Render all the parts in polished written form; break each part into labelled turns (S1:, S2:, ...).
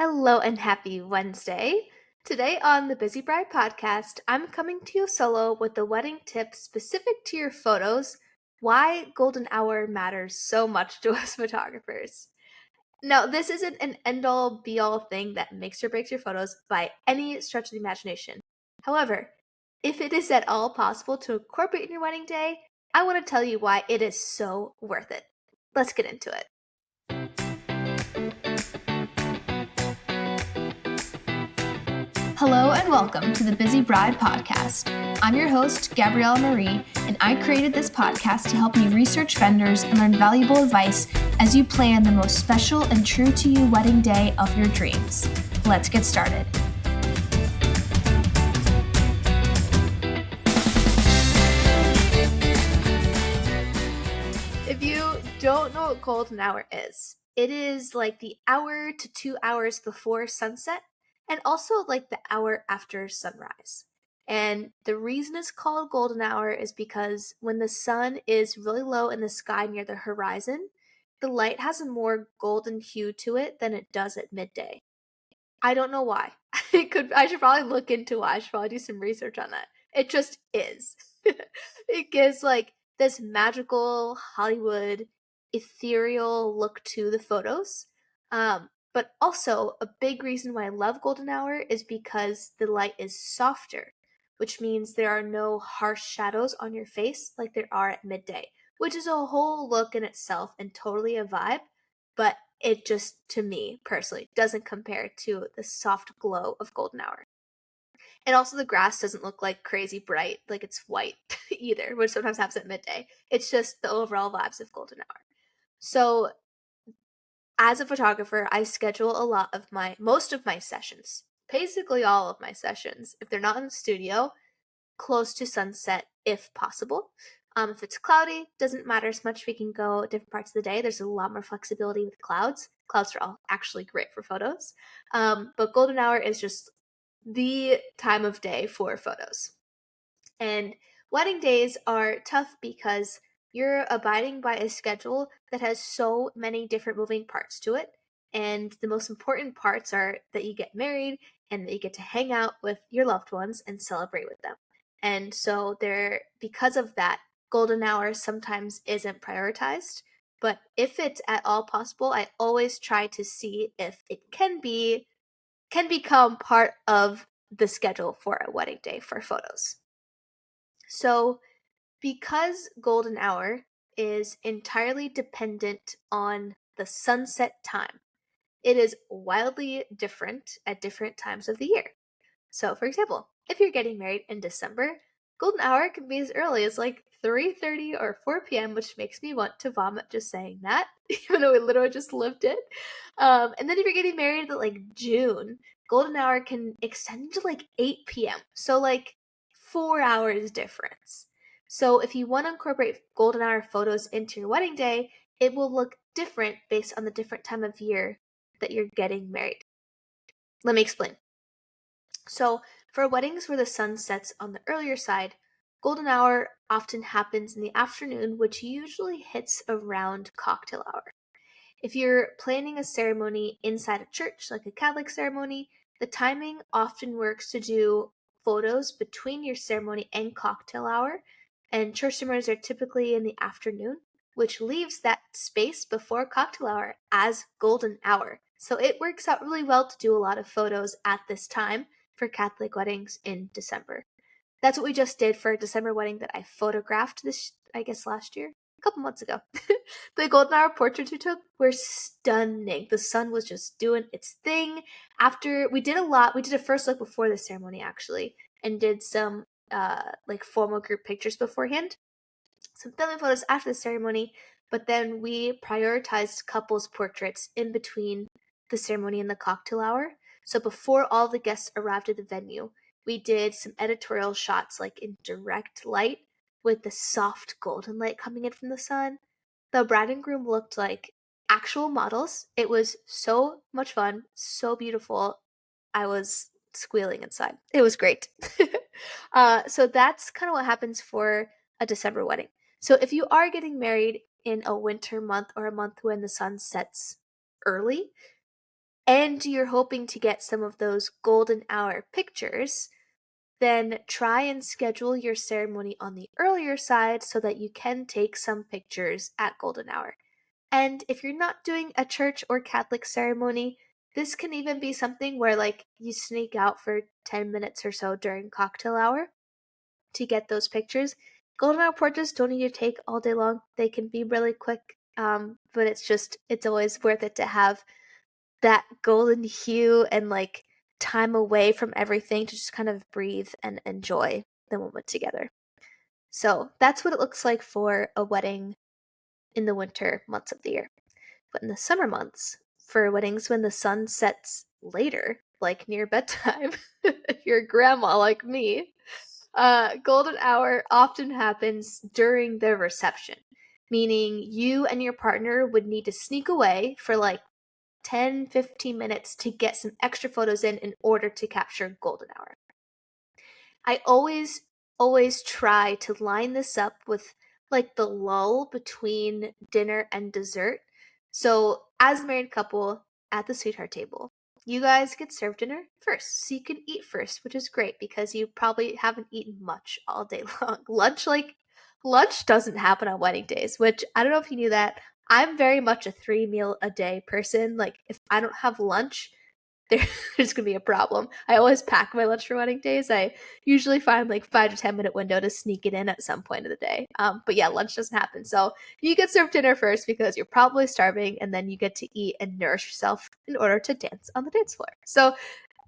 S1: Hello and happy Wednesday. Today on the Busy Bride podcast, I'm coming to you solo with a wedding tip specific to your photos, why golden hour matters so much to us photographers. Now, this isn't an end all be all thing that makes or breaks your photos by any stretch of the imagination. However, if it is at all possible to incorporate in your wedding day, I want to tell you why it is so worth it. Let's get into it.
S2: Hello and welcome to the Busy Bride podcast. I'm your host, Gabriella Marie, and I created this podcast to help you research vendors and learn valuable advice as you plan the most special and true to you wedding day of your dreams. Let's get started.
S1: If you don't know what golden hour is, it is like the hour to 2 hours before sunset and also like the hour after sunrise. And the reason it's called golden hour is because when the sun is really low in the sky near the horizon, the light has a more golden hue to it than it does at midday. I don't know why. I should probably look into why. I should probably do some research on that. It just is. It gives like this magical Hollywood ethereal look to the photos. But also a big reason why I love golden hour is because the light is softer, which means there are no harsh shadows on your face like there are at midday, which is a whole look in itself and totally a vibe. But it just, to me personally, doesn't compare to the soft glow of golden hour. And also, the grass doesn't look like crazy bright, like it's white either, which sometimes happens at midday. It's just the overall vibes of golden hour. So, as a photographer, I schedule most of my sessions, basically all of my sessions, if they're not in the studio, close to sunset if possible. If it's cloudy, doesn't matter as much. We can go different parts of the day. There's a lot more flexibility with clouds. Clouds are all actually great for photos. But golden hour is just the time of day for photos. And wedding days are tough because you're abiding by a schedule that has so many different moving parts to it. And the most important parts are that you get married and that you get to hang out with your loved ones and celebrate with them. And so because of that, golden hour sometimes isn't prioritized. But if it's at all possible, I always try to see if it can become part of the schedule for a wedding day for photos. So, because golden hour is entirely dependent on the sunset time, it is wildly different at different times of the year. So, for example, if you're getting married in December, golden hour can be as early as like 3:30 or 4 p.m., which makes me want to vomit just saying that, even though we literally just lived it. And then if you're getting married in like June, golden hour can extend to like 8 p.m. So like 4 hours difference. So if you want to incorporate golden hour photos into your wedding day, it will look different based on the different time of year that you're getting married. Let me explain. So, for weddings where the sun sets on the earlier side, golden hour often happens in the afternoon, which usually hits around cocktail hour. If you're planning a ceremony inside a church, like a Catholic ceremony, the timing often works to do photos between your ceremony and cocktail hour, and church ceremonies are typically in the afternoon, which leaves that space before cocktail hour as golden hour. So it works out really well to do a lot of photos at this time for Catholic weddings in December. That's what we just did for a December wedding that I photographed last year, a couple months ago. The golden hour portraits we took were stunning. The sun was just doing its thing. After we did a first look before the ceremony actually, and did some like formal group pictures beforehand. Some family photos after the ceremony, but then we prioritized couples portraits in between the ceremony and the cocktail hour. So before all the guests arrived at the venue, we did some editorial shots like in direct light with the soft golden light coming in from the sun. The bride and groom looked like actual models. It was so much fun, so beautiful. I was squealing inside. It was great. So that's kind of what happens for a December wedding. So if you are getting married in a winter month or a month when the sun sets early, and you're hoping to get some of those golden hour pictures, then try and schedule your ceremony on the earlier side so that you can take some pictures at golden hour. And if you're not doing a church or Catholic ceremony, this can even be something where like you sneak out for 10 minutes or so during cocktail hour to get those pictures. Golden hour portraits don't need to take all day long. They can be really quick. But it's always worth it to have that golden hue and like time away from everything to just kind of breathe and enjoy the moment together. So that's what it looks like for a wedding in the winter months of the year. But in the summer months, for weddings when the sun sets later, like near bedtime, if you're a grandma like me, golden hour often happens during the reception, meaning you and your partner would need to sneak away for like 10-15 minutes to get some extra photos in order to capture golden hour. I always try to line this up with like the lull between dinner and dessert. So, as a married couple at the sweetheart table, you guys get served dinner first. So you can eat first, which is great because you probably haven't eaten much all day long. Lunch doesn't happen on wedding days, which I don't know if you knew that. I'm very much a 3 meal a day person. Like if I don't have lunch, there's gonna be a problem. I always pack my lunch for wedding days. I usually find like 5 to 10 minute window to sneak it in at some point of the day. But yeah, lunch doesn't happen. So you get served dinner first because you're probably starving, and then you get to eat and nourish yourself in order to dance on the dance floor. So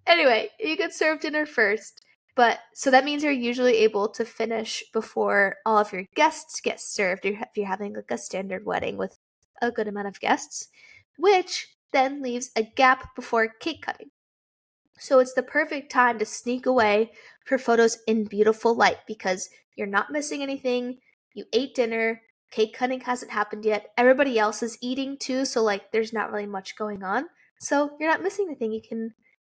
S1: anyway, you get served dinner first. But so that means you're usually able to finish before all of your guests get served if you're having like a standard wedding with a good amount of guests, which then leaves a gap before cake cutting. So it's the perfect time to sneak away for photos in beautiful light because you're not missing anything. You ate dinner, cake cutting hasn't happened yet. Everybody else is eating too, so like there's not really much going on. So you're not missing anything.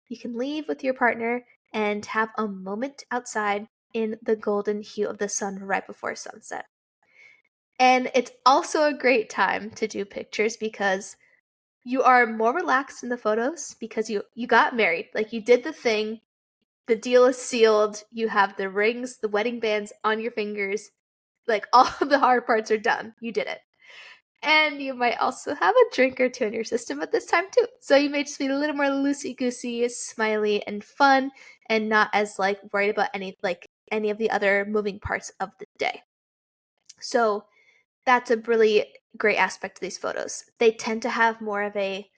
S1: You can leave with your partner and have a moment outside in the golden hue of the sun right before sunset. And it's also a great time to do pictures because you are more relaxed in the photos because you got married. Like you did the thing. The deal is sealed. You have the rings, the wedding bands on your fingers. Like all of the hard parts are done. You did it. And you might also have a drink or two in your system at this time too. So you may just be a little more loosey goosey, smiley, and fun, and not as like worried about any of the other moving parts of the day. So that's a really great aspect of these photos. They tend to have more of a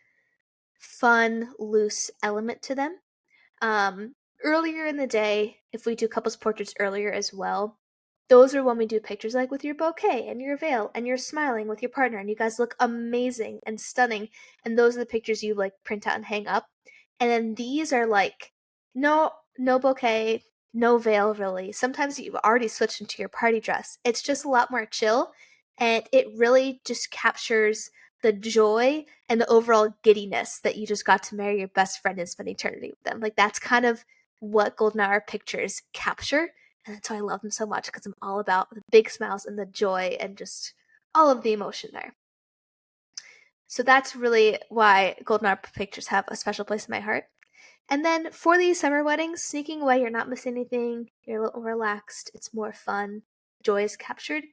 S1: fun, loose element to them. Um, Earlier in the day, if we do couples portraits earlier as well, those are when we do pictures like with your bouquet and your veil and you're smiling with your partner and you guys look amazing and stunning. And those are the pictures you like print out and hang up. And then these are like no bouquet, no veil really. Sometimes you've already switched into your party dress. It's just a lot more chill and it really just captures the joy and the overall giddiness that you just got to marry your best friend and spend eternity with them. Like that's kind of what golden hour pictures capture, and that's why I love them so much because I'm all about the big smiles and the joy and just all of the emotion there. So that's really why golden hour pictures have a special place in my heart. And then for these summer weddings, sneaking away, you're not missing anything, you're a little relaxed, it's more fun, joy is captured.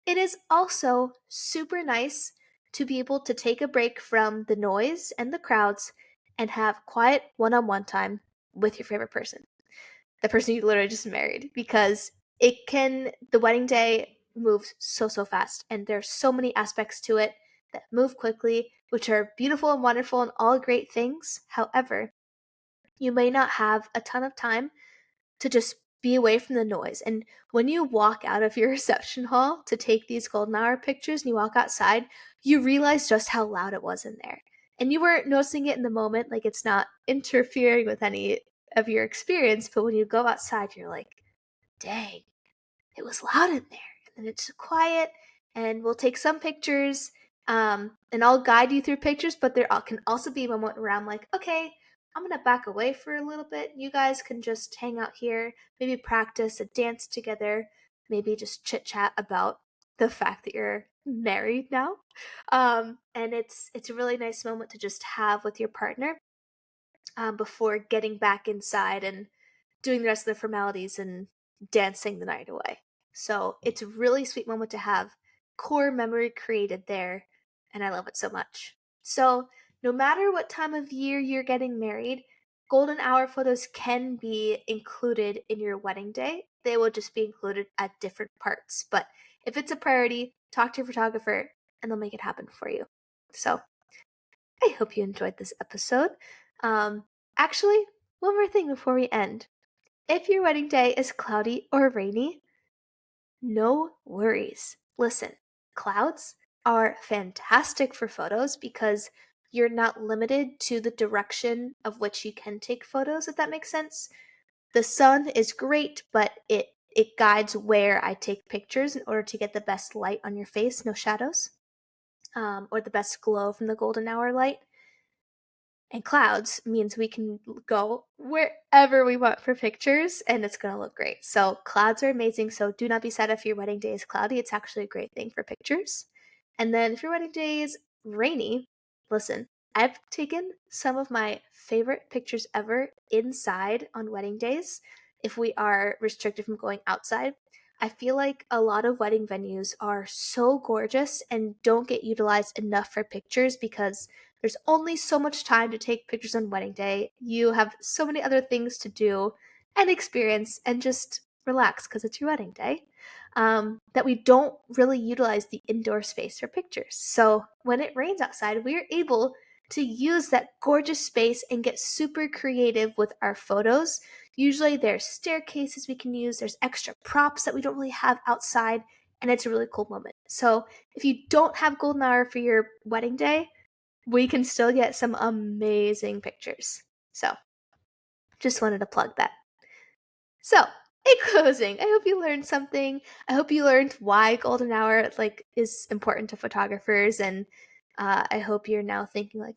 S1: It is also super nice to be able to take a break from the noise and the crowds and have quiet one-on-one time with your favorite person, the person you literally just married, because the wedding day moves so fast and there's so many aspects to it that move quickly, which are beautiful and wonderful and all great things. However, you may not have a ton of time to just be away from the noise. And when you walk out of your reception hall to take these golden hour pictures and you walk outside, you realize just how loud it was in there. And you weren't noticing it in the moment, like it's not interfering with any of your experience, but when you go outside, you're like, dang, it was loud in there. And then it's quiet, and we'll take some pictures, and I'll guide you through pictures, but there can also be a moment where I'm like, okay, I'm going to back away for a little bit. You guys can just hang out here, maybe practice a dance together, maybe just chit chat about the fact that you're married now. And it's a really nice moment to just have with your partner. before getting back inside and doing the rest of the formalities and dancing the night away. So it's a really sweet moment to have core memory created there, and I love it so much. So no matter what time of year you're getting married, golden hour photos can be included in your wedding day. They will just be included at different parts. But if it's a priority, talk to your photographer and they'll make it happen for you. So I hope you enjoyed this episode. Actually, one more thing before we end. If your wedding day is cloudy or rainy, no worries. Listen, clouds are fantastic for photos because you're not limited to the direction of which you can take photos, if that makes sense. The sun is great, but it guides where I take pictures in order to get the best light on your face, no shadows, or the best glow from the golden hour light. And clouds means we can go wherever we want for pictures and it's going to look great. So, clouds are amazing. So, do not be sad if your wedding day is cloudy. It's actually a great thing for pictures. And then, if your wedding day is rainy, listen, I've taken some of my favorite pictures ever inside on wedding days if we are restricted from going outside. I feel like a lot of wedding venues are so gorgeous and don't get utilized enough for pictures because there's only so much time to take pictures on wedding day. You have so many other things to do and experience and just relax because it's your wedding day. That we don't really utilize the indoor space for pictures. So when it rains outside, we are able to use that gorgeous space and get super creative with our photos. Usually there's staircases we can use, there's extra props that we don't really have outside, and it's a really cool moment. So if you don't have golden hour for your wedding day, we can still get some amazing pictures. So, just wanted to plug that. So, in closing, I hope you learned something. I hope you learned why golden hour is important to photographers, and I hope you're now thinking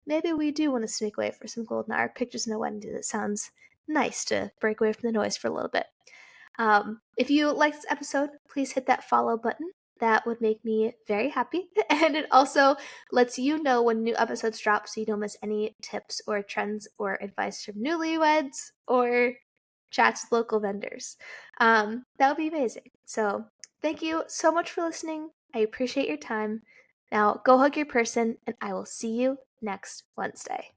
S1: maybe we do want to sneak away for some golden hour pictures in a wedding day. That sounds nice to break away from the noise for a little bit. If you like this episode, please hit that follow button. That would make me very happy. And it also lets you know when new episodes drop so you don't miss any tips or trends or advice from newlyweds or chats with local vendors. That would be amazing. So thank you so much for listening. I appreciate your time. Now go hug your person, and I will see you next Wednesday.